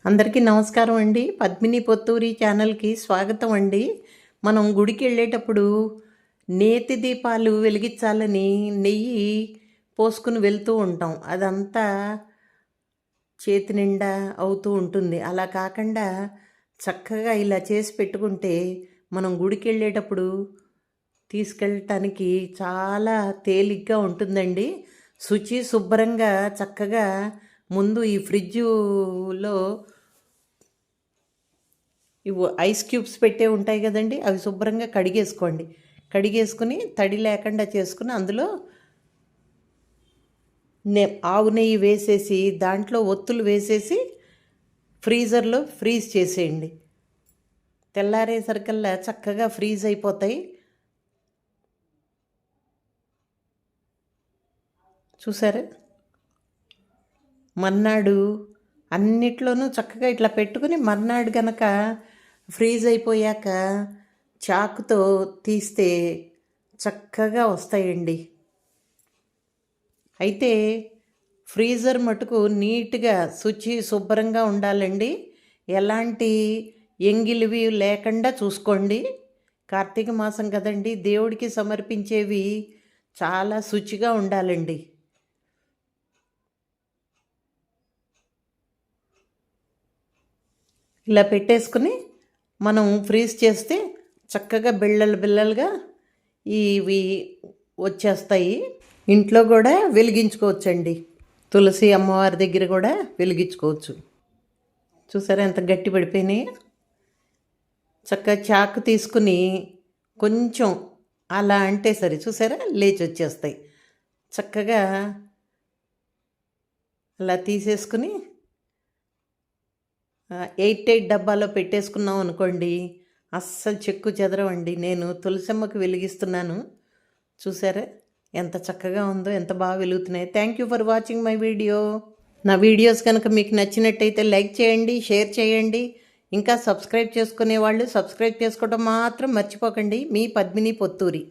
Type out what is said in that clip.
అందరికీ నమస్కారం అండి. పద్మిని పొత్తూరి ఛానల్కి స్వాగతం అండి. మనం గుడికి వెళ్ళేటప్పుడు నేతి దీపాలు వెలిగించాలని నెయ్యి పోసుకుని వెళ్తూ ఉంటాం. అదంతా చేతి నిండా అవుతూ ఉంటుంది. అలా కాకుండా చక్కగా ఇలా చేసి పెట్టుకుంటే మనం గుడికి వెళ్ళేటప్పుడు తీసుకెళ్ళటానికి చాలా తేలిగ్గా ఉంటుందండి. శుభ్రంగా చక్కగా ముందు ఈ ఫ్రిడ్జ్లో ఇవి ఐస్ క్యూబ్స్ పెట్టే ఉంటాయి కదండి, అవి శుభ్రంగా కడిగేసుకోండి. కడిగేసుకుని తడి లేకుండా చేసుకుని అందులో ఆవు నెయ్యి వేసేసి దాంట్లో ఒత్తులు వేసేసి ఫ్రీజర్లో ఫ్రీజ్ చేసేయండి. తెల్లారేసరికల్లా చక్కగా ఫ్రీజ్ అయిపోతాయి. చూసారా, మర్నాడు అన్నిట్లోనూ చక్కగా ఇట్లా పెట్టుకుని మర్నాడు గనక ఫ్రీజ్ అయిపోయాక చాకుతో తీస్తే చక్కగా వస్తాయండి. అయితే ఫ్రీజర్ మటుకు నీట్గా శుభ్రంగా ఉండాలండి. ఎలాంటి ఎంగిలివి లేకుండా చూసుకోండి. కార్తీక మాసం కదండి, దేవుడికి సమర్పించేవి చాలా శుచిగా ఉండాలండి. ఇలా పెట్టేసుకుని మనం ఫ్రీజ్ చేస్తే చక్కగా బిళ్ళలుగా ఇవి వచ్చేస్తాయి. ఇంట్లో కూడా వెలిగించుకోవచ్చండి. తులసి అమ్మవారి దగ్గర కూడా వెలిగించుకోవచ్చు. చూసారా ఎంత గట్టి పడిపోయినాయి. చక్కగా చాకు తీసుకుని కొంచెం అలా అంటే సరే, చూసారా లేచి వచ్చేస్తాయి. చక్కగా అలా తీసేసుకుని 8 డబ్బాలో పెట్టేసుకున్నాం అనుకోండి, అస్సలు చెక్కు చెదరవండి. నేను తులసమ్మకు వెలిగిస్తున్నాను. చూసారా ఎంత చక్కగా ఉందో, ఎంత బాగా వెలుగుతున్నాయి. Thank you for watching my video. నా వీడియోస్ కనుక మీకు నచ్చినట్టయితే లైక్ చేయండి, షేర్ చేయండి. ఇంకా సబ్స్క్రైబ్ చేసుకునే వాళ్ళు సబ్స్క్రైబ్ చేసుకోవడం మాత్రం మర్చిపోకండి. మీ పద్మిని పొత్తూరి.